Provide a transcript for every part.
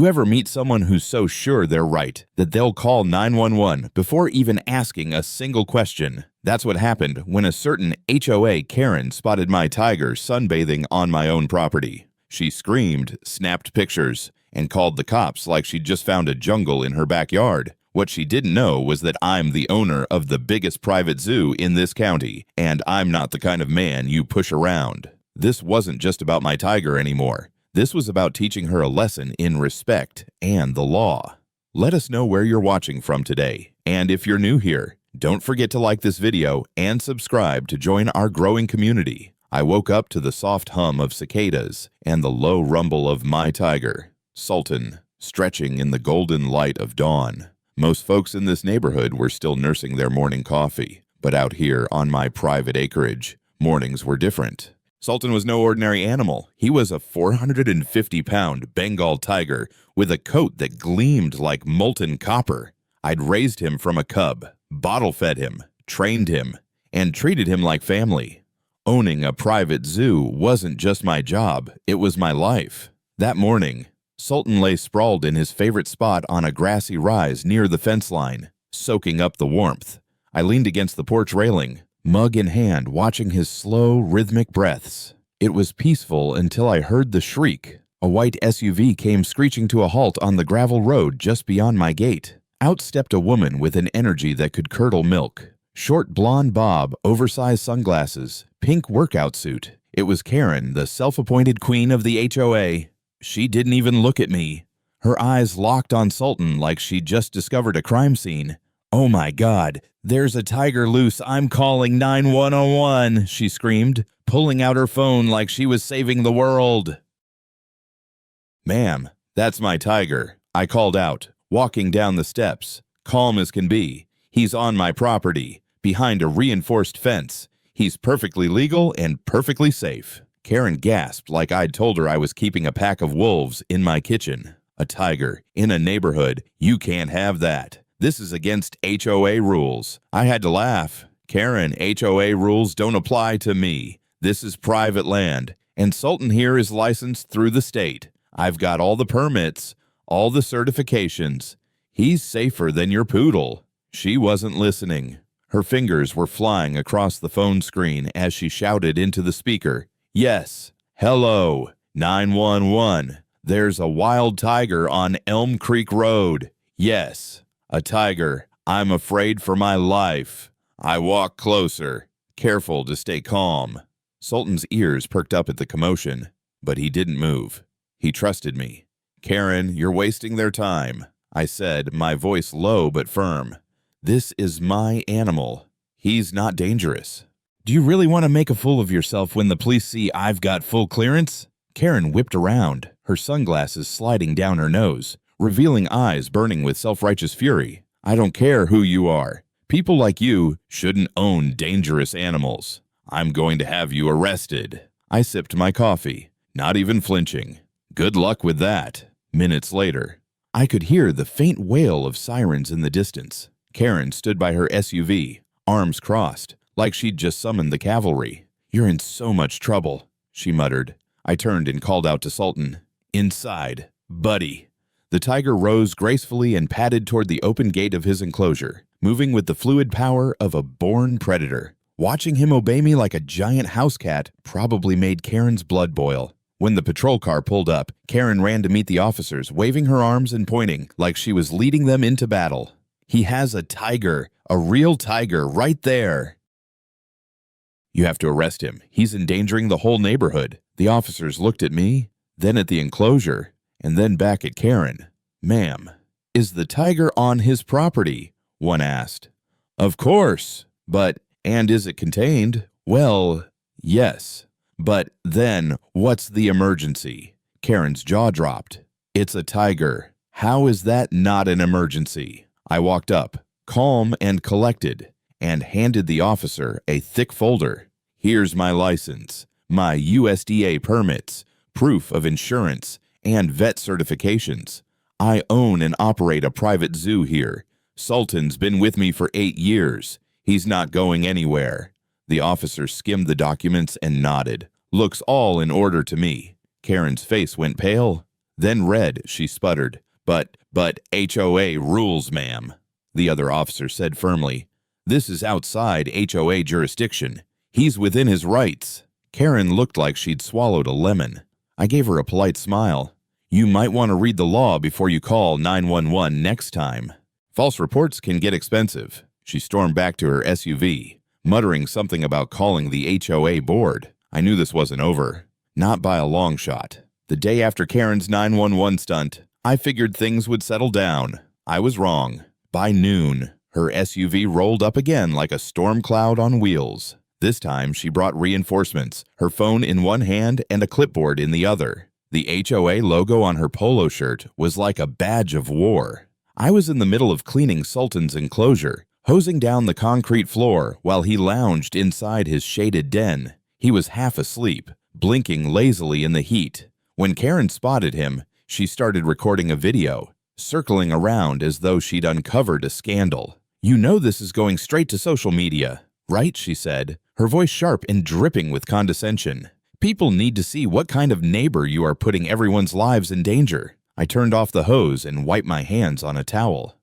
You ever meet someone who's so sure they're right that they'll call 911 before even asking a single question? That's what happened when a certain HOA Karen spotted my tiger sunbathing on my own property. She screamed, snapped pictures, and called the cops like she'd just found a jungle in her backyard. What she didn't know was that I'm the owner of the biggest private zoo in this county, and I'm not the kind of man you push around. This wasn't just about my tiger anymore. This was about teaching her a lesson in respect and the law. Let us know where you're watching from today, and if you're new here, don't forget to like this video and subscribe to join our growing community. I woke up to the soft hum of cicadas and the low rumble of my tiger, Sultan, stretching in the golden light of dawn. Most folks in this neighborhood were still nursing their morning coffee, but out here on my private acreage, mornings were different. Sultan was no ordinary animal. He was a 450-pound Bengal tiger with a coat that gleamed like molten copper. I'd raised him from a cub, bottle-fed him, trained him, and treated him like family. Owning a private zoo wasn't just my job, it was my life. That morning, Sultan lay sprawled in his favorite spot on a grassy rise near the fence line, soaking up the warmth. I leaned against the porch railing, mug in hand, watching his slow, rhythmic breaths. It was peaceful until I heard the shriek. A white SUV came screeching to a halt on the gravel road just beyond my gate. Out stepped a woman with an energy that could curdle milk. Short blonde bob, oversized sunglasses, pink workout suit. It was Karen, the self-appointed queen of the HOA. She didn't even look at me. Her eyes locked on Sultan like she'd just discovered a crime scene. "Oh my God, there's a tiger loose. I'm calling 911, she screamed, pulling out her phone like she was saving the world. "Ma'am, that's my tiger," I called out, walking down the steps, calm as can be. "He's on my property, behind a reinforced fence. He's perfectly legal and perfectly safe." Karen gasped like I'd told her I was keeping a pack of wolves in my kitchen. "A tiger in a neighborhood, you can't have that. This is against HOA rules." I had to laugh. "Karen, HOA rules don't apply to me. This is private land, and Sultan here is licensed through the state. I've got all the permits, all the certifications. He's safer than your poodle." She wasn't listening. Her fingers were flying across the phone screen as she shouted into the speaker, "Yes, hello, 911. There's a wild tiger on Elm Creek Road. Yes. A tiger. I'm afraid for my life." I walked closer, careful to stay calm. Sultan's ears perked up at the commotion, but he didn't move. He trusted me. "Karen, you're wasting their time," I said, my voice low but firm. "This is my animal. He's not dangerous." "Do you really want to make a fool of yourself when the police see I've got full clearance?" Karen whipped around, her sunglasses sliding down her nose, revealing eyes burning with self-righteous fury. "I don't care who you are. People like you shouldn't own dangerous animals. I'm going to have you arrested." I sipped my coffee, not even flinching. Good luck with that. Minutes later, I could hear the faint wail of sirens in the distance. Karen stood by her SUV, arms crossed, like she'd just summoned the cavalry. "You're in so much trouble," she muttered. I turned and called out to Sultan. "Inside, buddy." The tiger rose gracefully and padded toward the open gate of his enclosure, moving with the fluid power of a born predator. Watching him obey me like a giant house cat probably made Karen's blood boil. When the patrol car pulled up, Karen ran to meet the officers, waving her arms and pointing like she was leading them into battle. "He has a tiger, a real tiger, right there." "You have to arrest him. He's endangering the whole neighborhood." The officers looked at me, then at the enclosure, and then back at Karen. "Ma'am, is the tiger on his property?" one asked. "Of course, but, and is it contained?" "Well, yes, but then what's the emergency?" Karen's jaw dropped. "It's a tiger. How is that not an emergency?" I walked up, calm and collected, and handed the officer a thick folder. "Here's my license, my USDA permits, proof of insurance, and vet certifications. I own and operate a private zoo here. Sultan's been with me for 8 years. He's not going anywhere." The officer skimmed the documents and nodded. "Looks all in order to me." Karen's face went pale, Then read, she sputtered. But HOA rules, ma'am, the other officer said firmly. This is outside HOA jurisdiction. He's within his rights. Karen looked like she'd swallowed a lemon. I gave her a polite smile. You might want to read the law before you call 911 next time. False reports can get expensive. She stormed back to her SUV, muttering something about calling the HOA board. I knew this wasn't over. Not by a long shot. The day after Karen's 911 stunt, I figured things would settle down. I was wrong. By noon, her SUV rolled up again like a storm cloud on wheels. This time, she brought reinforcements, her phone in one hand and a clipboard in the other. The HOA logo on her polo shirt was like a badge of war. I was in the middle of cleaning Sultan's enclosure, hosing down the concrete floor while he lounged inside his shaded den. He was half asleep, blinking lazily in the heat. When Karen spotted him, she started recording a video, circling around as though she'd uncovered a scandal. You know this is going straight to social media, right? She said, her voice sharp and dripping with condescension. People need to see what kind of neighbor you are putting everyone's lives in danger. I turned off the hose and wiped my hands on a towel.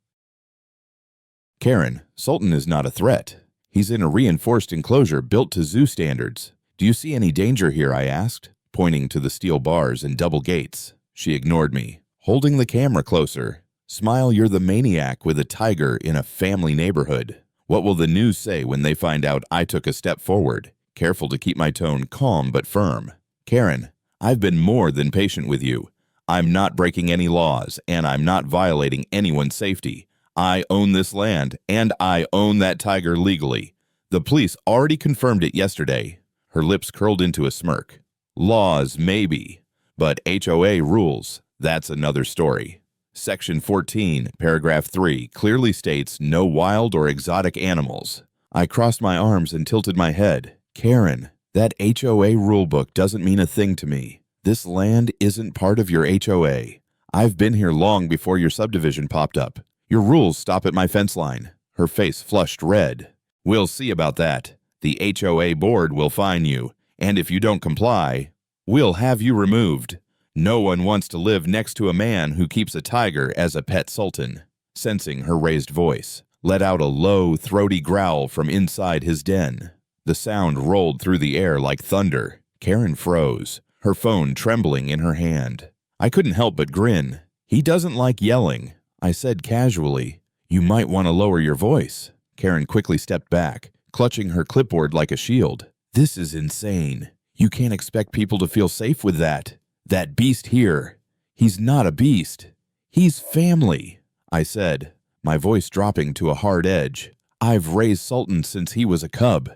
Karen, Sultan is not a threat. He's in a reinforced enclosure built to zoo standards. Do you see any danger here? I asked, pointing to the steel bars and double gates. She ignored me, holding the camera closer. Smile, you're the maniac with a tiger in a family neighborhood. What will the news say when they find out I took a step forward? Careful to keep my tone calm but firm. Karen, I've been more than patient with you. I'm not breaking any laws, and I'm not violating anyone's safety. I own this land, and I own that tiger legally. The police already confirmed it yesterday. Her lips curled into a smirk. Laws, maybe, but HOA rules, that's another story. Section 14, paragraph 3, clearly states no wild or exotic animals. I crossed my arms and tilted my head. Karen, that HOA rulebook doesn't mean a thing to me. This land isn't part of your HOA. I've been here long before your subdivision popped up. Your rules stop at my fence line. Her face flushed red. We'll see about that. The HOA board will fine you, and if you don't comply, we'll have you removed. No one wants to live next to a man who keeps a tiger as a pet. Sultan, sensing her raised voice, let out a low, throaty growl from inside his den. The sound rolled through the air like thunder. Karen froze, her phone trembling in her hand. I couldn't help but grin. He doesn't like yelling. I said casually, you might want to lower your voice. Karen quickly stepped back, clutching her clipboard like a shield. This is insane. You can't expect people to feel safe with that. That beast here. He's not a beast. He's family, I said, my voice dropping to a hard edge. I've raised Sultan since he was a cub.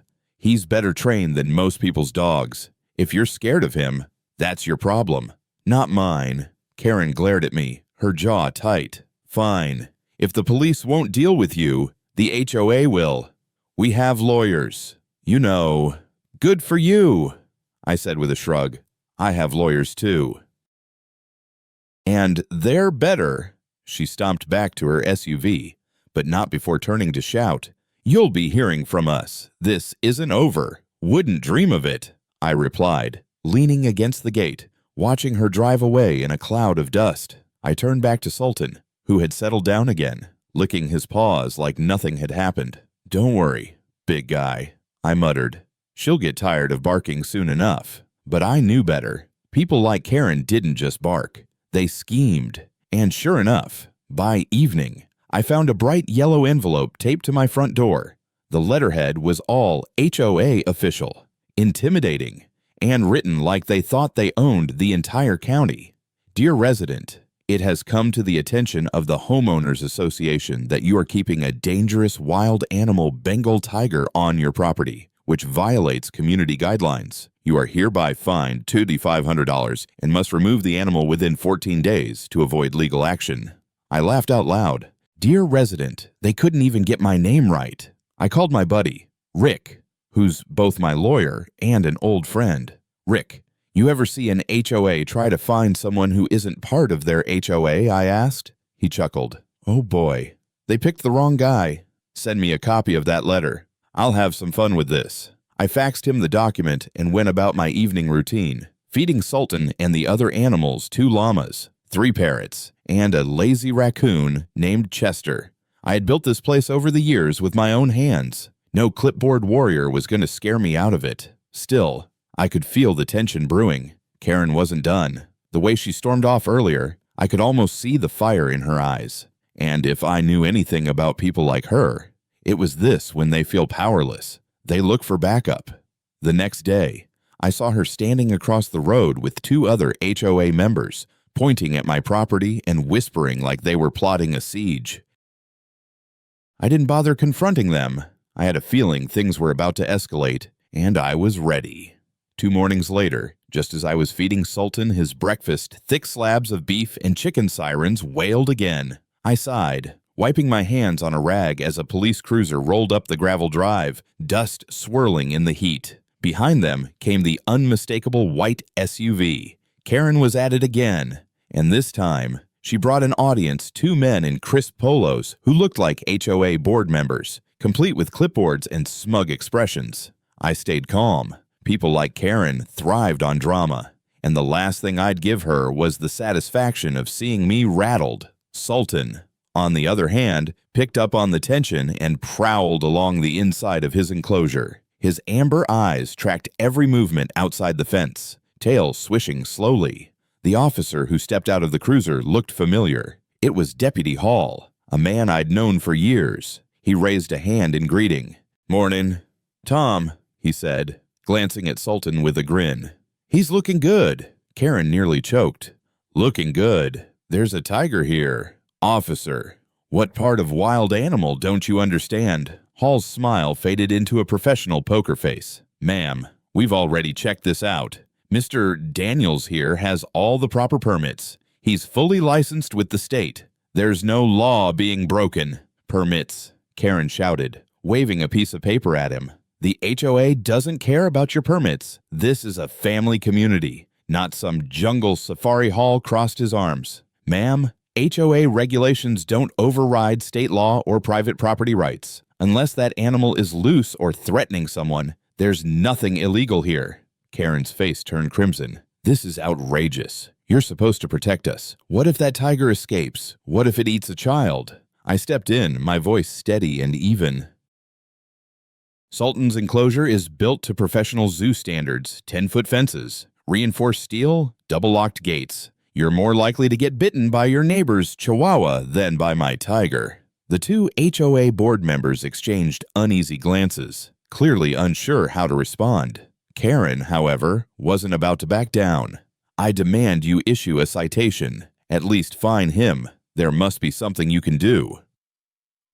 He's better trained than most people's dogs. If you're scared of him, that's your problem, not mine. Karen glared at me, her jaw tight. Fine. If the police won't deal with you, the HOA will. We have lawyers. You know. Good for you, I said with a shrug. I have lawyers too. And they're better. She stomped back to her SUV, but not before turning to shout, You'll be hearing from us. This isn't over. Wouldn't dream of it, I replied, leaning against the gate, watching her drive away in a cloud of dust. I turned back to Sultan, who had settled down again, licking his paws like nothing had happened. Don't worry, big guy, I muttered. She'll get tired of barking soon enough. But I knew better. People like Karen didn't just bark. They schemed. And sure enough, by evening, I found a bright yellow envelope taped to my front door. The letterhead was all HOA official, intimidating, and written like they thought they owned the entire county. Dear resident, it has come to the attention of the Homeowners Association that you are keeping a dangerous wild animal Bengal tiger on your property, which violates community guidelines. You are hereby fined $2,500 and must remove the animal within 14 days to avoid legal action. I laughed out loud. Dear resident, they couldn't even get my name right. I called my buddy, Rick, who's both my lawyer and an old friend. Rick, you ever see an HOA try to find someone who isn't part of their HOA? I asked. He chuckled. Oh boy, they picked the wrong guy. Send me a copy of that letter. I'll have some fun with this. I faxed him the document and went about my evening routine, feeding Sultan and the other animals 2 llamas, 3 parrots, and a lazy raccoon named Chester. I had built this place over the years with my own hands. No clipboard warrior was going to scare me out of it. Still, I could feel the tension brewing. Karen wasn't done. The way she stormed off earlier, I could almost see the fire in her eyes. And if I knew anything about people like her, it was this: when they feel powerless, they look for backup. The next day, I saw her standing across the road with 2 other HOA members, pointing at my property and whispering like they were plotting a siege. I didn't bother confronting them. I had a feeling things were about to escalate, and I was ready. 2 mornings later, just as I was feeding Sultan his breakfast, thick slabs of beef and chicken sirens wailed again. I sighed, wiping my hands on a rag as a police cruiser rolled up the gravel drive, dust swirling in the heat. Behind them came the unmistakable white SUV. Karen was at it again, and this time, she brought an audience: 2 men in crisp polos who looked like HOA board members, complete with clipboards and smug expressions. I stayed calm. People like Karen thrived on drama, and the last thing I'd give her was the satisfaction of seeing me rattled. Sultan, on the other hand, picked up on the tension and prowled along the inside of his enclosure. His amber eyes tracked every movement outside the fence, tail swishing slowly. The officer who stepped out of the cruiser looked familiar. It was Deputy Hall, a man I'd known for years. He raised a hand in greeting. "Morning." "Tom," he said, glancing at Sultan with a grin. "He's looking good." Karen nearly choked. "Looking good? There's a tiger here." "Officer, what part of wild animal don't you understand?" Hall's smile faded into a professional poker face. "Ma'am, we've already checked this out. Mr. Daniels here has all the proper permits. He's fully licensed with the state. There's no law being broken." "Permits," Karen shouted, waving a piece of paper at him. "The HOA doesn't care about your permits. This is a family community, not some jungle safari." Hall crossed his arms. "Ma'am, HOA regulations don't override state law or private property rights. Unless that animal is loose or threatening someone, there's nothing illegal here." Karen's face turned crimson. "This is outrageous. You're supposed to protect us. What if that tiger escapes? What if it eats a child?" I stepped in, my voice steady and even. "Sultan's enclosure is built to professional zoo standards: 10-foot fences, reinforced steel, double-locked gates. You're more likely to get bitten by your neighbor's chihuahua than by my tiger." The 2 HOA board members exchanged uneasy glances, clearly unsure how to respond. Karen, however, wasn't about to back down. "I demand you issue a citation. At least fine him. There must be something you can do."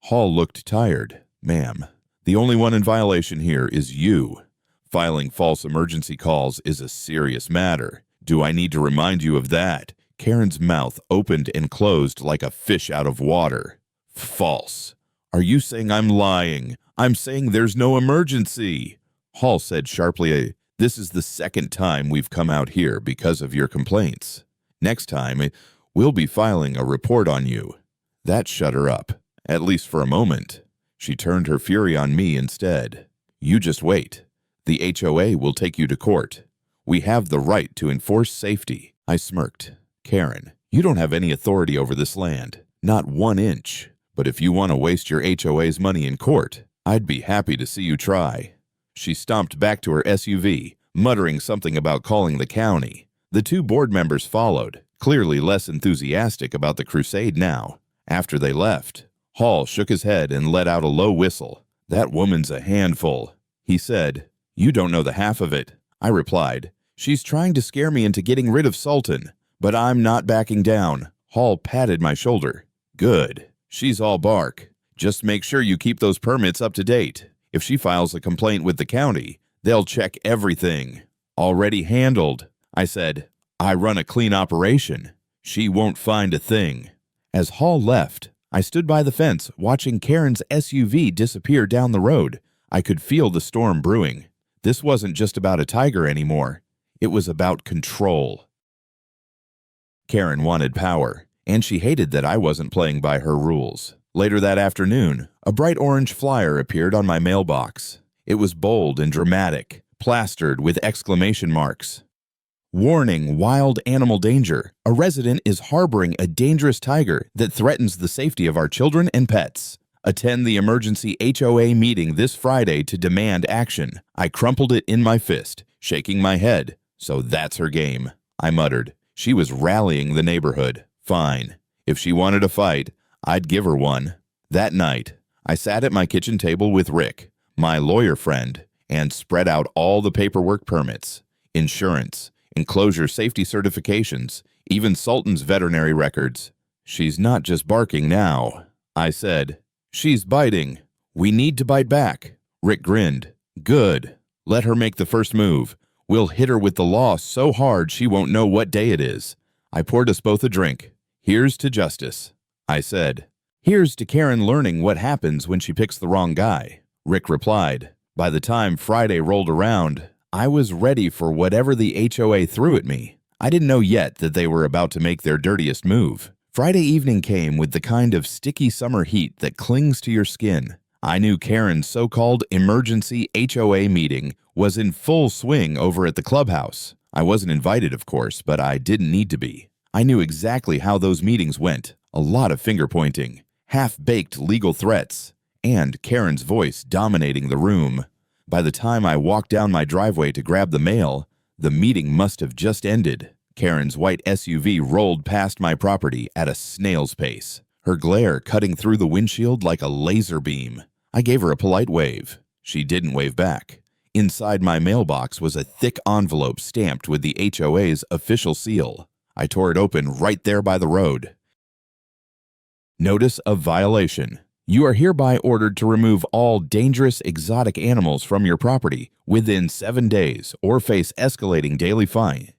Hall looked tired. "Ma'am, the only one in violation here is you. Filing false emergency calls is a serious matter. Do I need to remind you of that?" Karen's mouth opened and closed like a fish out of water. "False. Are you saying I'm lying? I'm saying there's no emergency." Hall said sharply, "This is the 2nd time we've come out here because of your complaints. Next time, we'll be filing a report on you." That shut her up, at least for a moment. She turned her fury on me instead. "You just wait. The HOA will take you to court. We have the right to enforce safety." I smirked. "Karen, you don't have any authority over this land. Not 1 inch. But if you want to waste your HOA's money in court, I'd be happy to see you try." She stomped back to her SUV, muttering something about calling the county. The 2 board members followed, clearly less enthusiastic about the crusade now. After they left, Hall shook his head and let out a low whistle. "That woman's a handful," he said. "You don't know the half of it," I replied. "She's trying to scare me into getting rid of Sultan, but I'm not backing down." Hall patted my shoulder. "Good. She's all bark. Just make sure you keep those permits up to date. If she files a complaint with the county, they'll check everything." "Already handled," I said. "I run a clean operation. She won't find a thing." As Hall left, I stood by the fence watching Karen's SUV disappear down the road. I could feel the storm brewing. This wasn't just about a tiger anymore. It was about control. Karen wanted power, and she hated that I wasn't playing by her rules. Later that afternoon, a bright orange flyer appeared on my mailbox. It was bold and dramatic, plastered with exclamation marks. Warning: wild animal danger. A resident is harboring a dangerous tiger that threatens the safety of our children and pets. Attend the emergency HOA meeting this Friday to demand action. I crumpled it in my fist, shaking my head. So that's her game, I muttered. She was rallying the neighborhood. Fine. If she wanted a fight, I'd give her one. That night, I sat at my kitchen table with Rick, my lawyer friend, and spread out all the paperwork: permits, insurance, enclosure safety certifications, even Sultan's veterinary records. She's not just barking now, I said. She's biting. We need to bite back. Rick grinned. Good. Let her make the first move. We'll hit her with the law so hard she won't know what day it is. I poured us both a drink. Here's to justice, I said. Here's to Karen learning what happens when she picks the wrong guy, Rick replied. By the time Friday rolled around, I was ready for whatever the HOA threw at me. I didn't know yet that they were about to make their dirtiest move. Friday evening came with the kind of sticky summer heat that clings to your skin. I knew Karen's so-called emergency HOA meeting was in full swing over at the clubhouse. I wasn't invited, of course, but I didn't need to be. I knew exactly how those meetings went. A lot of finger-pointing, half-baked legal threats, and Karen's voice dominating the room. By the time I walked down my driveway to grab the mail, the meeting must have just ended. Karen's white SUV rolled past my property at a snail's pace, her glare cutting through the windshield like a laser beam. I gave her a polite wave. She didn't wave back. Inside my mailbox was a thick envelope stamped with the HOA's official seal. I tore it open right there by the road. Notice of violation. You are hereby ordered to remove all dangerous exotic animals from your property within 7 days or face escalating daily fines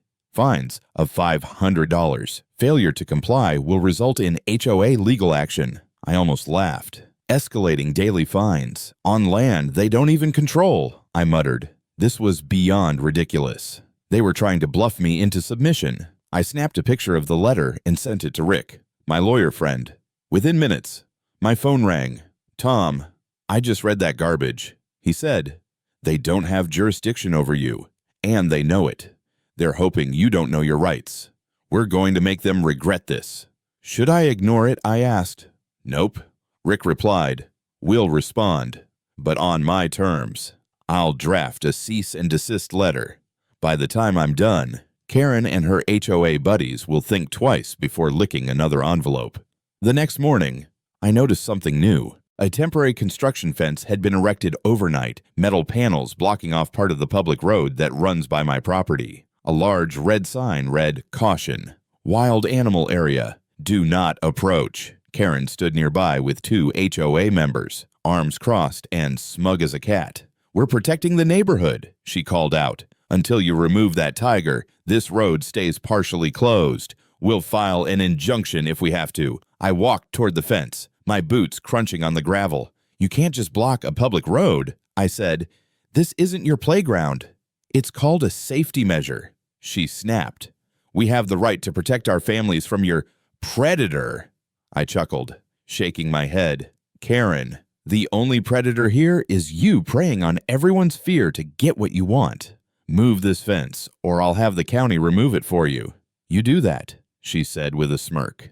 of $500. Failure to comply will result in HOA legal action. I almost laughed. Escalating daily fines on land they don't even control, I muttered. This was beyond ridiculous. They were trying to bluff me into submission. I snapped a picture of the letter and sent it to Rick, my lawyer friend. Within minutes, my phone rang. Tom, I just read that garbage. He said, they don't have jurisdiction over you, and they know it. They're hoping you don't know your rights. We're going to make them regret this. Should I ignore it? I asked. Nope. Rick replied, we'll respond, but on my terms. I'll draft a cease and desist letter. By the time I'm done, Karen and her HOA buddies will think twice before licking another envelope. The next morning, I noticed something new. A temporary construction fence had been erected overnight, metal panels blocking off part of the public road that runs by my property. A large red sign read, Caution, Wild Animal Area, Do Not Approach. Karen stood nearby with 2 HOA members, arms crossed and smug as a cat. We're protecting the neighborhood, she called out. Until you remove that tiger, this road stays partially closed. We'll file an injunction if we have to. I walked toward the fence, my boots crunching on the gravel. You can't just block a public road, I said. This isn't your playground. It's called a safety measure. She snapped. We have the right to protect our families from your predator. I chuckled, shaking my head. Karen, the only predator here is you preying on everyone's fear to get what you want. Move this fence, or I'll have the county remove it for you. You do that, she said with a smirk.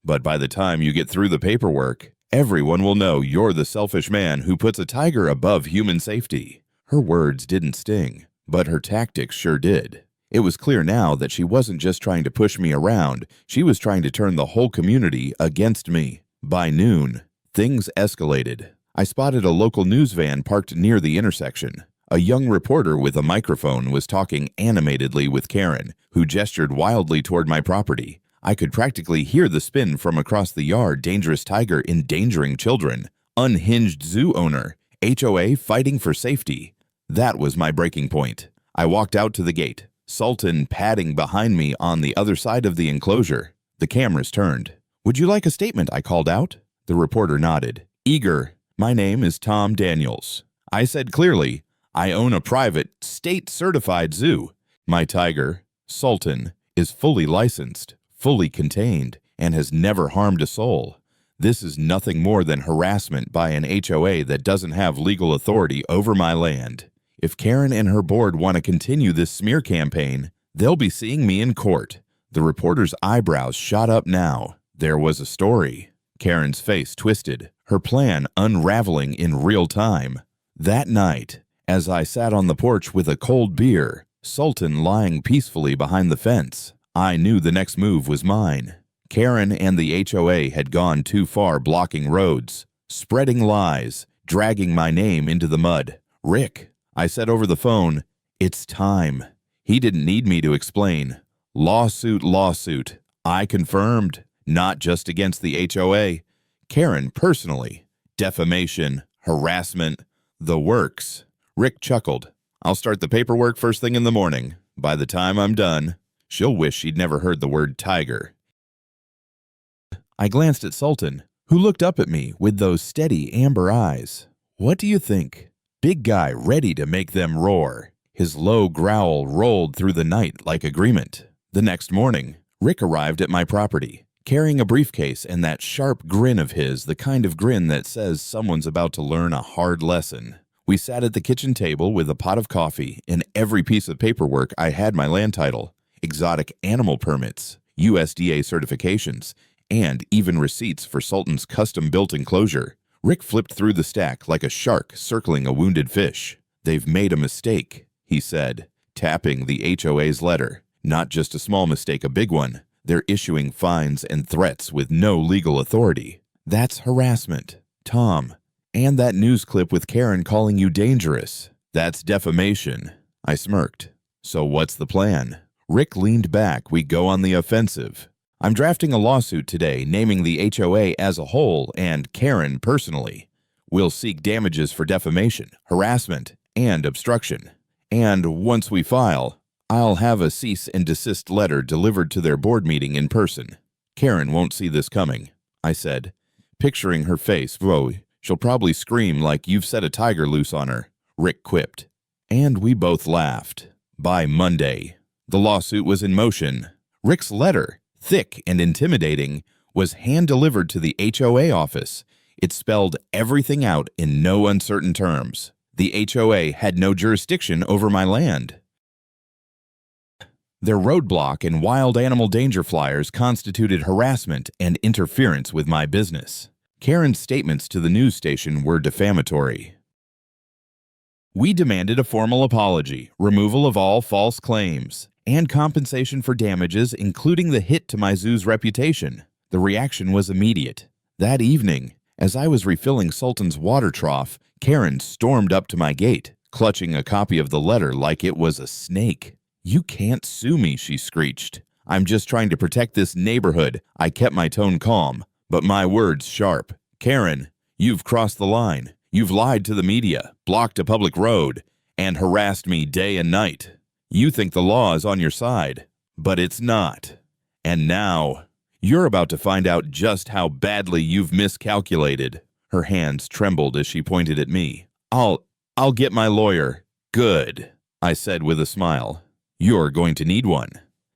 But by the time you get through the paperwork, everyone will know you're the selfish man who puts a tiger above human safety. Her words didn't sting, but her tactics sure did. It was clear now that she wasn't just trying to push me around, she was trying to turn the whole community against me. By noon, things escalated. I spotted a local news van parked near the intersection. A young reporter with a microphone was talking animatedly with Karen, who gestured wildly toward my property. I could practically hear the spin from across the yard. Dangerous tiger endangering children. Unhinged zoo owner. HOA fighting for safety. That was my breaking point. I walked out to the gate, Sultan padding behind me on the other side of the enclosure. The cameras turned. Would you like a statement? I called out. The reporter nodded. Eager. My name is Tom Daniels. I said clearly, I own a private, state-certified zoo. My tiger, Sultan, is fully licensed, fully contained, and has never harmed a soul. This is nothing more than harassment by an HOA that doesn't have legal authority over my land. If Karen and her board want to continue this smear campaign, they'll be seeing me in court. The reporter's eyebrows shot up now. There was a story. Karen's face twisted, her plan unraveling in real time. That night, as I sat on the porch with a cold beer, Sultan lying peacefully behind the fence, I knew the next move was mine. Karen and the HOA had gone too far blocking roads, spreading lies, dragging my name into the mud. "Rick," I said over the phone, "it's time." He didn't need me to explain. Lawsuit, lawsuit. I confirmed. Not just against the HOA. Karen personally. Defamation, harassment, the works. Rick chuckled. "I'll start the paperwork first thing in the morning. By the time I'm done, she'll wish she'd never heard the word tiger." I glanced at Sultan, who looked up at me with those steady amber eyes. "What do you think?" Big guy ready to make them roar. His low growl rolled through the night like agreement. The next morning, Rick arrived at my property, carrying a briefcase and that sharp grin of his, the kind of grin that says someone's about to learn a hard lesson. We sat at the kitchen table with a pot of coffee and every piece of paperwork. I had my land title, exotic animal permits, USDA certifications, and even receipts for Sultan's custom-built enclosure. Rick flipped through the stack like a shark circling a wounded fish. "They've made a mistake," he said, tapping the HOA's letter. "Not just a small mistake, a big one. They're issuing fines and threats with no legal authority. That's harassment, Tom. And that news clip with Karen calling you dangerous. That's defamation." I smirked. "So what's the plan?" Rick leaned back. "We go on the offensive. I'm drafting a lawsuit today naming the HOA as a whole and Karen personally. We'll seek damages for defamation, harassment, and obstruction. And once we file, I'll have a cease and desist letter delivered to their board meeting in person. Karen won't see this coming," I said, picturing her face. "Whoa, she'll probably scream like you've set a tiger loose on her," Rick quipped. And we both laughed. By Monday, the lawsuit was in motion. Rick's letter, thick and intimidating, was hand-delivered to the HOA office. It spelled everything out in no uncertain terms. The HOA had no jurisdiction over my land. Their roadblock and wild animal danger flyers constituted harassment and interference with my business. Karen's statements to the news station were defamatory. We demanded a formal apology, removal of all false claims, and compensation for damages, including the hit to my zoo's reputation. The reaction was immediate. That evening, as I was refilling Sultan's water trough, Karen stormed up to my gate, clutching a copy of the letter like it was a snake. "You can't sue me," she screeched. "I'm just trying to protect this neighborhood." I kept my tone calm, but my words sharp. "Karen, you've crossed the line. You've lied to the media, blocked a public road, and harassed me day and night. You think the law is on your side, but it's not. And now, you're about to find out just how badly you've miscalculated." Her hands trembled as she pointed at me. I'll get my lawyer." "Good," I said with a smile. "You're going to need one."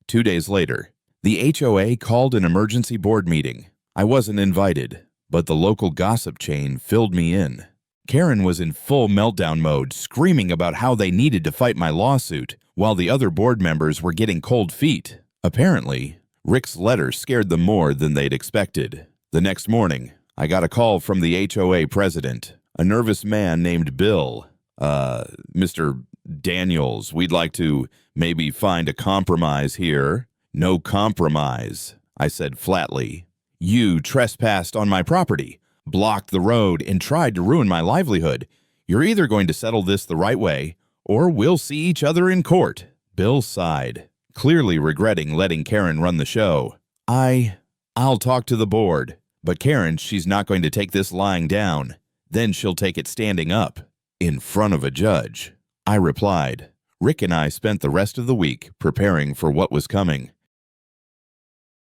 2 days later, the HOA called an emergency board meeting. I wasn't invited, but the local gossip chain filled me in. Karen was in full meltdown mode, screaming about how they needed to fight my lawsuit, while the other board members were getting cold feet. Apparently, Rick's letter scared them more than they'd expected. The next morning, I got a call from the HOA president, a nervous man named Bill. "Mr. Daniels, we'd like to maybe find a compromise here." "No compromise," I said flatly. "You trespassed on my property, blocked the road, and tried to ruin my livelihood. You're either going to settle this the right way, or we'll see each other in court." Bill sighed, clearly regretting letting Karen run the show. I'll talk to the board, but Karen, she's not going to take this lying down. Then she'll take it standing up, in front of a judge," I replied. Rick and I spent the rest of the week preparing for what was coming.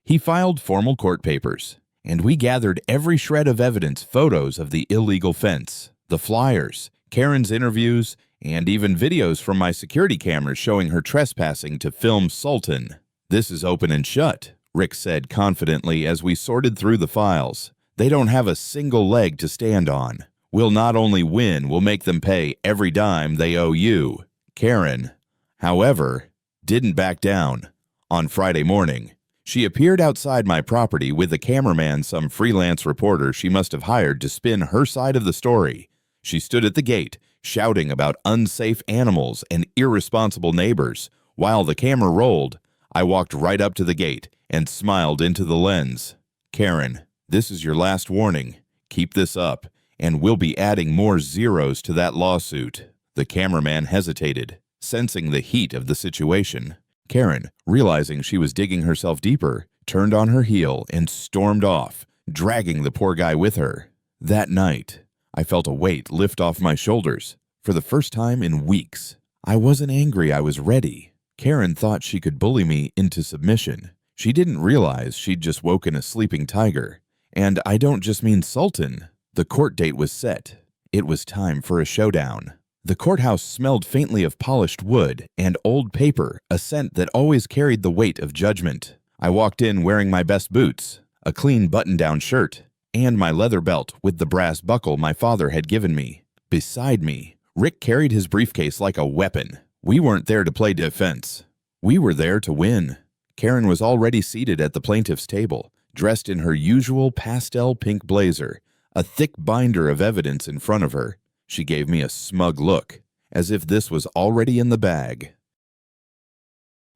He filed formal court papers, and we gathered every shred of evidence, photos of the illegal fence, the flyers, Karen's interviews, and even videos from my security cameras showing her trespassing to film Sultan. "This is open and shut," Rick said confidently as we sorted through the files. "They don't have a single leg to stand on. We'll not only win, we'll make them pay every dime they owe you. Karen, however, didn't back down. On Friday morning, she appeared outside my property with a cameraman, some freelance reporter she must have hired to spin her side of the story. She stood at the gate, shouting about unsafe animals and irresponsible neighbors. While the camera rolled, I walked right up to the gate and smiled into the lens. Karen, this is your last warning. Keep this up, and we'll be adding more zeros to that lawsuit. The cameraman hesitated, sensing the heat of the situation. Karen, realizing she was digging herself deeper, turned on her heel and stormed off, dragging the poor guy with her. That night, I felt a weight lift off my shoulders. For the first time in weeks, I wasn't angry, I was ready. Karen thought she could bully me into submission. She didn't realize she'd just woken a sleeping tiger. And I don't just mean Sultan. The court date was set. It was time for a showdown. The courthouse smelled faintly of polished wood and old paper, a scent that always carried the weight of judgment. I walked in wearing my best boots, a clean button-down shirt, and my leather belt with the brass buckle my father had given me. Beside me, Rick carried his briefcase like a weapon. We weren't there to play defense. We were there to win. Karen was already seated at the plaintiff's table, dressed in her usual pastel pink blazer, a thick binder of evidence in front of her. She gave me a smug look, as if this was already in the bag.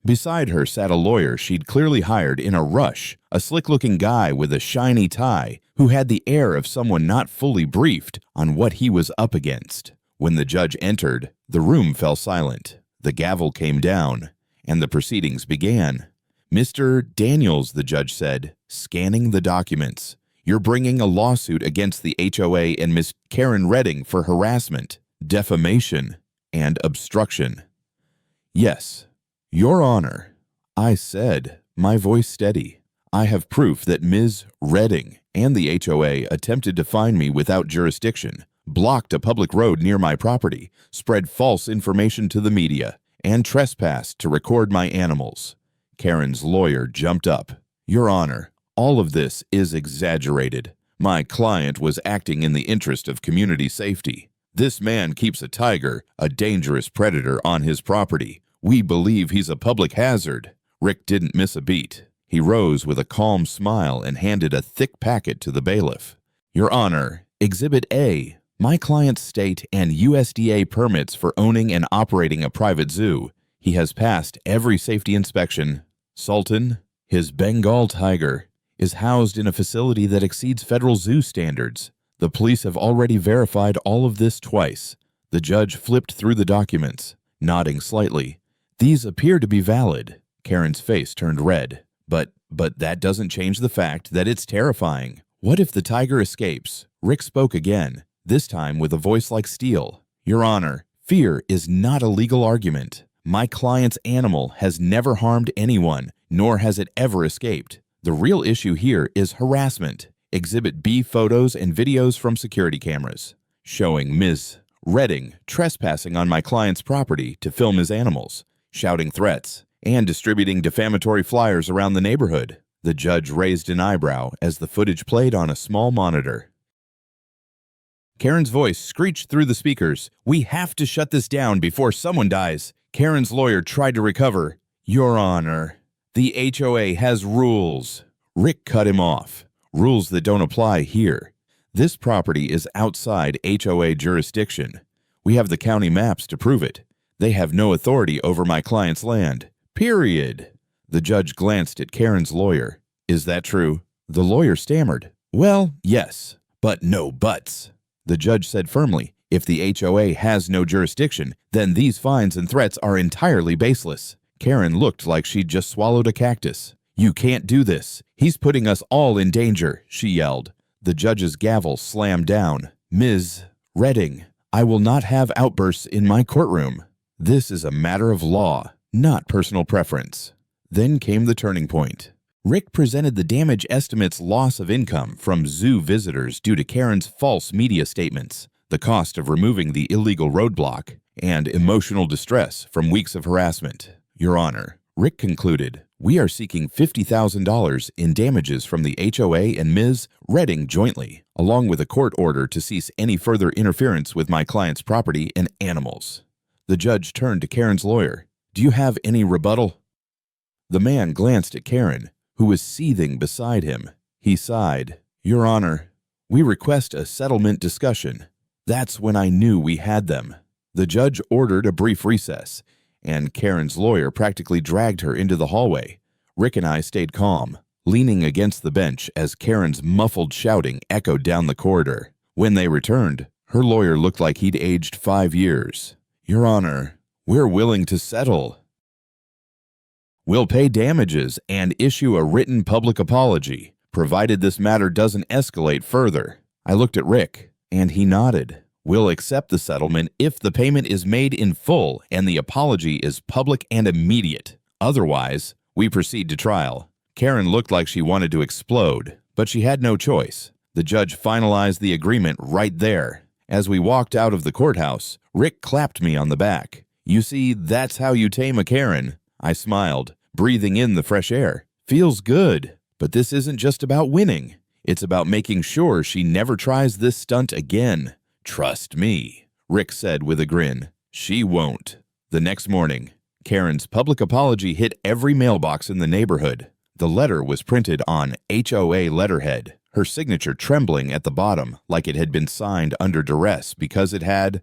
Beside her sat a lawyer she'd clearly hired in a rush, a slick-looking guy with a shiny tie who had the air of someone not fully briefed on what he was up against. When the judge entered, the room fell silent. The gavel came down, and the proceedings began. Mr. Daniels, the judge said, scanning the documents. You're bringing a lawsuit against the HOA and Miss Karen Redding for harassment, defamation, and obstruction. Yes, Your Honor, I said, my voice steady. I have proof that Ms. Redding and the HOA attempted to fine me without jurisdiction, blocked a public road near my property, spread false information to the media, and trespassed to record my animals. Karen's lawyer jumped up. Your Honor, all of this is exaggerated. My client was acting in the interest of community safety. This man keeps a tiger, a dangerous predator, on his property. We believe he's a public hazard. Rick didn't miss a beat. He rose with a calm smile and handed a thick packet to the bailiff. Your Honor, Exhibit A, my client's state and USDA permits for owning and operating a private zoo. He has passed every safety inspection. Sultan, his Bengal tiger, is housed in a facility that exceeds federal zoo standards. The police have already verified all of this twice. The judge flipped through the documents, nodding slightly. These appear to be valid. Karen's face turned red. But that doesn't change the fact that it's terrifying. What if the tiger escapes? Rick spoke again, this time with a voice like steel. Your Honor, fear is not a legal argument. My client's animal has never harmed anyone, nor has it ever escaped. The real issue here is harassment. Exhibit B photos and videos from security cameras, showing Ms. Redding trespassing on my client's property to film his animals, shouting threats, and distributing defamatory flyers around the neighborhood. The judge raised an eyebrow as the footage played on a small monitor. Karen's voice screeched through the speakers. We have to shut this down before someone dies. Karen's lawyer tried to recover. Your Honor, the HOA has rules. Rick cut him off. Rules that don't apply here. This property is outside HOA jurisdiction. We have the county maps to prove it. They have no authority over my client's land. Period. The judge glanced at Karen's lawyer. Is that true? The lawyer stammered. Well, yes, but no buts. The judge said firmly, if the HOA has no jurisdiction, then these fines and threats are entirely baseless. Karen looked like she'd just swallowed a cactus. You can't do this. He's putting us all in danger, she yelled. The judge's gavel slammed down. Ms. Redding, I will not have outbursts in my courtroom. This is a matter of law, not personal preference. Then came the turning point. Rick presented the damage estimate's loss of income from zoo visitors due to Karen's false media statements, the cost of removing the illegal roadblock, and emotional distress from weeks of harassment. Your Honor, Rick concluded, "We are seeking $50,000 in damages from the HOA and Ms. Redding jointly, along with a court order to cease any further interference with my client's property and animals." The judge turned to Karen's lawyer. "Do you have any rebuttal?" The man glanced at Karen, who was seething beside him. He sighed. "Your Honor, we request a settlement discussion." That's when I knew we had them. The judge ordered a brief recess, and Karen's lawyer practically dragged her into the hallway. Rick and I stayed calm, leaning against the bench as Karen's muffled shouting echoed down the corridor. When they returned, her lawyer looked like he'd aged 5 years. "Your Honor, we're willing to settle. We'll pay damages and issue a written public apology, provided this matter doesn't escalate further." I looked at Rick, and he nodded. "We'll accept the settlement if the payment is made in full and the apology is public and immediate. Otherwise, we proceed to trial." Karen looked like she wanted to explode, but she had no choice. The judge finalized the agreement right there. As we walked out of the courthouse, Rick clapped me on the back. "You see, that's how you tame a Karen." I smiled, breathing in the fresh air. "Feels good. But this isn't just about winning. It's about making sure she never tries this stunt again." "Trust me," Rick said with a grin. "She won't." The next morning, Karen's public apology hit every mailbox in the neighborhood. The letter was printed on HOA letterhead, her signature trembling at the bottom like it had been signed under duress because it had,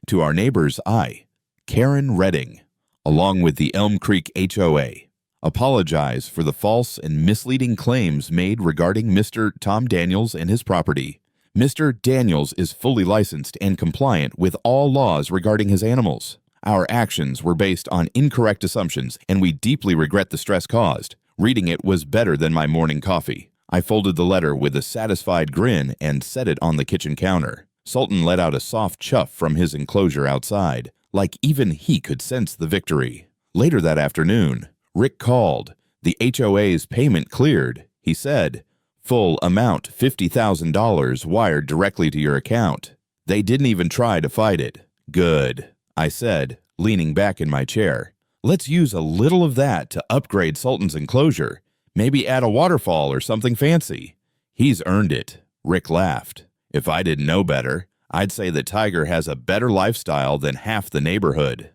"To our neighbor's eye, Karen Redding, along with the Elm Creek HOA, apologize for the false and misleading claims made regarding Mr. Tom Daniels and his property. Mr. Daniels is fully licensed and compliant with all laws regarding his animals. Our actions were based on incorrect assumptions, and we deeply regret the stress caused. Reading it was better than my morning coffee." I folded the letter with a satisfied grin and set it on the kitchen counter. Sultan let out a soft chuff from his enclosure outside, like even he could sense the victory. Later that afternoon, Rick called. The HOA's payment cleared. He said, "Full amount $50,000 wired directly to your account." They didn't even try to fight it. "Good," I said, leaning back in my chair. "Let's use a little of that to upgrade Sultan's enclosure. Maybe add a waterfall or something fancy." "He's earned it," Rick laughed. "If I didn't know better, I'd say that Tiger has a better lifestyle than half the neighborhood."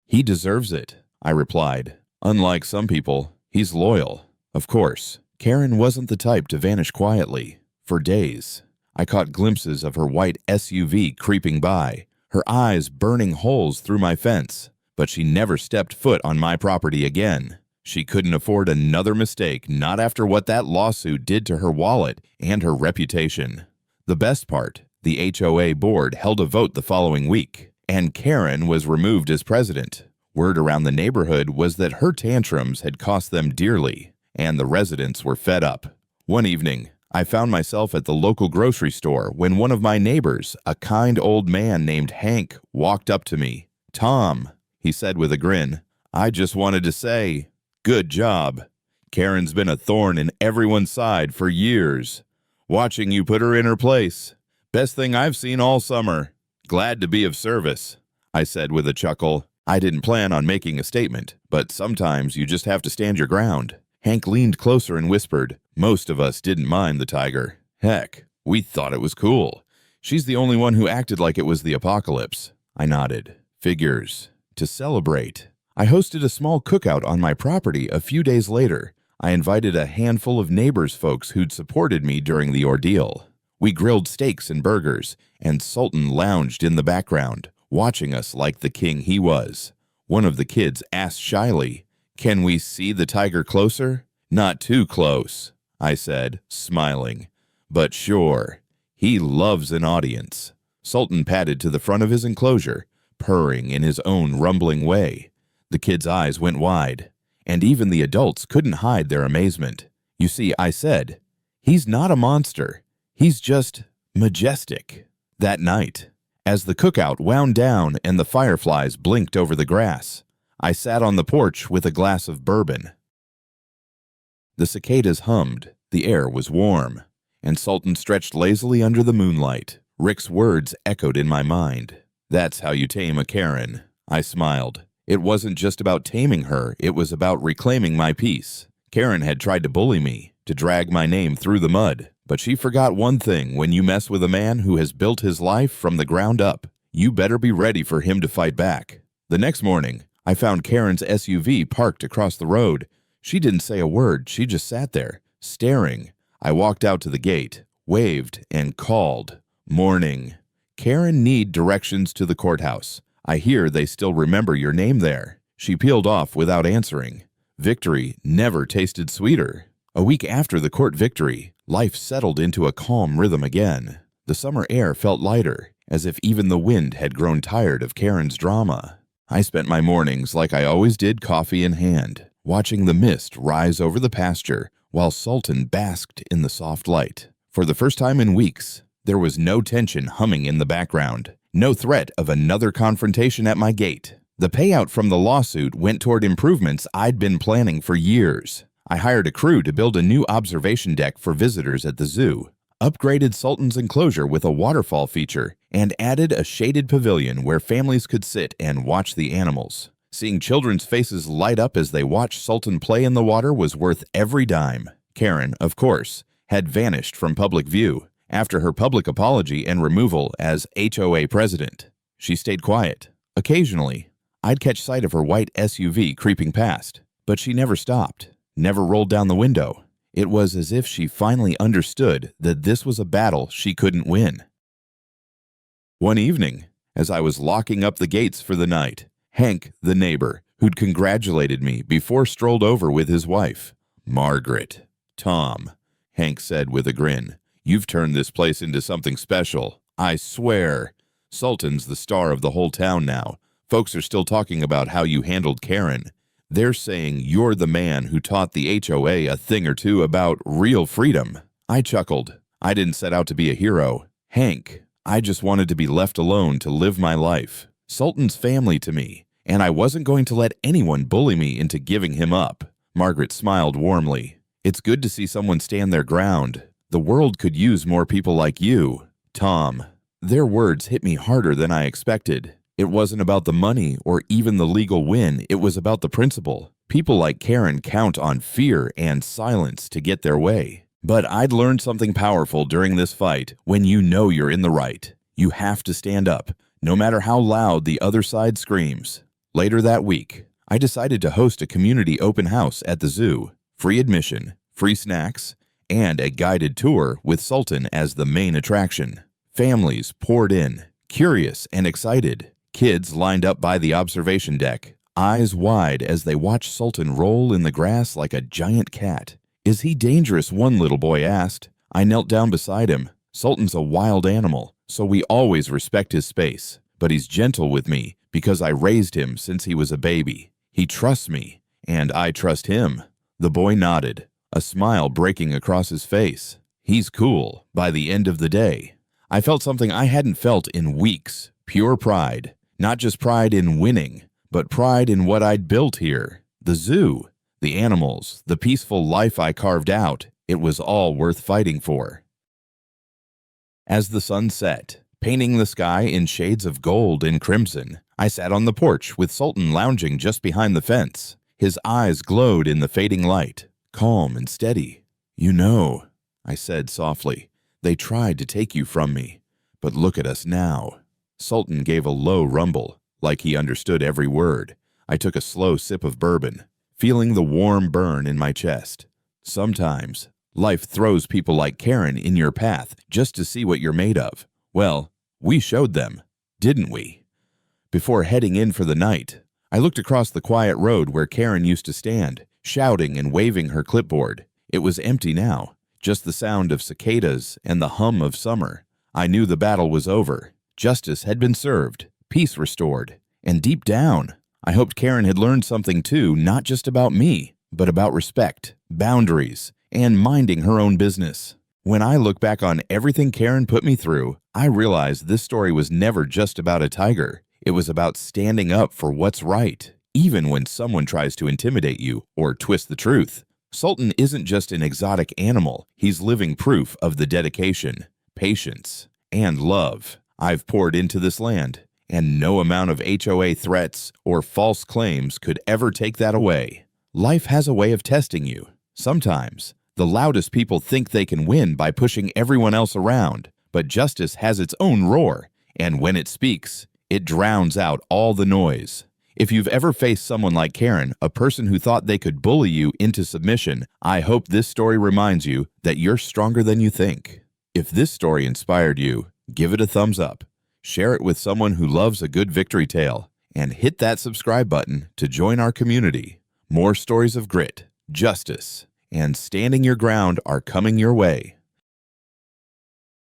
"He deserves it," I replied. "Unlike some people, he's loyal." Of course, Karen wasn't the type to vanish quietly. For days, I caught glimpses of her white SUV creeping by, her eyes burning holes through my fence, but she never stepped foot on my property again. She couldn't afford another mistake, not after what that lawsuit did to her wallet and her reputation. The best part, the HOA board held a vote the following week, and Karen was removed as president. Word around the neighborhood was that her tantrums had cost them dearly, and the residents were fed up. One evening, I found myself at the local grocery store when one of my neighbors, a kind old man named Hank, walked up to me. "Tom," he said with a grin, "I just wanted to say, good job. Karen's been a thorn in everyone's side for years. Watching you put her in her place. Best thing I've seen all summer. Glad to be of service," I said with a chuckle. I didn't plan on making a statement, but sometimes you just have to stand your ground. Hank leaned closer and whispered, "Most of us didn't mind the tiger. Heck, we thought it was cool. She's the only one who acted like it was the apocalypse." I nodded. "Figures. To celebrate, I hosted a small cookout on my property a few days later. I invited a handful of neighbors folks who'd supported me during the ordeal. We grilled steaks and burgers, and Sultan lounged in the background, watching us like the king he was. One of the kids asked shyly, "Can we see the tiger closer?" "Not too close," I said, smiling. "But sure, he loves an audience." Sultan padded to the front of his enclosure, purring in his own rumbling way. The kids' eyes went wide, and even the adults couldn't hide their amazement. "You see," I said, "he's not a monster. He's just majestic." That night, as the cookout wound down and the fireflies blinked over the grass, I sat on the porch with a glass of bourbon. The cicadas hummed, the air was warm, and Sultan stretched lazily under the moonlight. Rick's words echoed in my mind. "That's how you tame a Karen." I smiled. It wasn't just about taming her, it was about reclaiming my peace. Karen had tried to bully me, to drag my name through the mud, but she forgot one thing: when you mess with a man who has built his life from the ground up, you better be ready for him to fight back. The next morning, I found Karen's SUV parked across the road. She didn't say a word, she just sat there, staring. I walked out to the gate, waved, and called. Morning. Karen, need directions to the courthouse. I hear they still remember your name there. She peeled off without answering. Victory never tasted sweeter. A week after the court victory, life settled into a calm rhythm again. The summer air felt lighter, as if even the wind had grown tired of Karen's drama. I spent my mornings like I always did, coffee in hand, watching the mist rise over the pasture while Sultan basked in the soft light. For the first time in weeks, there was no tension humming in the background, no threat of another confrontation at my gate. The payout from the lawsuit went toward improvements I'd been planning for years. I hired a crew to build a new observation deck for visitors at the zoo, upgraded Sultan's enclosure with a waterfall feature, and added a shaded pavilion where families could sit and watch the animals. Seeing children's faces light up as they watched Sultan play in the water was worth every dime. Karen, of course, had vanished from public view after her public apology and removal as HOA president. She stayed quiet. Occasionally, I'd catch sight of her white SUV creeping past, but she never stopped, never rolled down the window. It was as if she finally understood that this was a battle she couldn't win. One evening, as I was locking up the gates for the night, Hank, the neighbor, who'd congratulated me before, strolled over with his wife. Margaret. Tom, Hank said with a grin, you've turned this place into something special. I swear. Sultan's the star of the whole town now. Folks are still talking about how you handled Karen. They're saying you're the man who taught the HOA a thing or two about real freedom. I chuckled. I didn't set out to be a hero. Hank, I just wanted to be left alone to live my life. Sultan's family to me, and I wasn't going to let anyone bully me into giving him up. Margaret smiled warmly. It's good to see someone stand their ground. The world could use more people like you. Tom. Their words hit me harder than I expected. It wasn't about the money or even the legal win, it was about the principle. People like Karen count on fear and silence to get their way. But I'd learned something powerful during this fight. When you know you're in the right, you have to stand up, no matter how loud the other side screams. Later that week, I decided to host a community open house at the zoo. Free admission, free snacks, and a guided tour with Sultan as the main attraction. Families poured in, curious and excited. Kids lined up by the observation deck, eyes wide as they watched Sultan roll in the grass like a giant cat. Is he dangerous? One little boy asked. I knelt down beside him. Sultan's a wild animal, so we always respect his space. But he's gentle with me because I raised him since he was a baby. He trusts me, and I trust him. The boy nodded, a smile breaking across his face. He's cool by the end of the day. I felt something I hadn't felt in weeks. Pure pride. Not just pride in winning, but pride in what I'd built here. The zoo, the animals, the peaceful life I carved out. It was all worth fighting for. As the sun set, painting the sky in shades of gold and crimson, I sat on the porch with Sultan lounging just behind the fence. His eyes glowed in the fading light, calm and steady. You know, I said softly, they tried to take you from me, but look at us now. Sultan gave a low rumble, like he understood every word. I took a slow sip of bourbon, feeling the warm burn in my chest. Sometimes, life throws people like Karen in your path just to see what you're made of. Well, we showed them, didn't we? Before heading in for the night, I looked across the quiet road where Karen used to stand, shouting and waving her clipboard. It was empty now, just the sound of cicadas and the hum of summer. I knew the battle was over. Justice had been served, peace restored, and deep down, I hoped Karen had learned something too, not just about me, but about respect, boundaries, and minding her own business. When I look back on everything Karen put me through, I realize this story was never just about a tiger. It was about standing up for what's right, even when someone tries to intimidate you or twist the truth. Sultan isn't just an exotic animal, he's living proof of the dedication, patience, and love I've poured into this land, and no amount of HOA threats or false claims could ever take that away. Life has a way of testing you. Sometimes, the loudest people think they can win by pushing everyone else around, but justice has its own roar, and when it speaks, it drowns out all the noise. If you've ever faced someone like Karen, a person who thought they could bully you into submission, I hope this story reminds you that you're stronger than you think. If this story inspired you, give it a thumbs up, share it with someone who loves a good victory tale, and hit that subscribe button to join our community. More stories of grit, justice, and standing your ground are coming your way.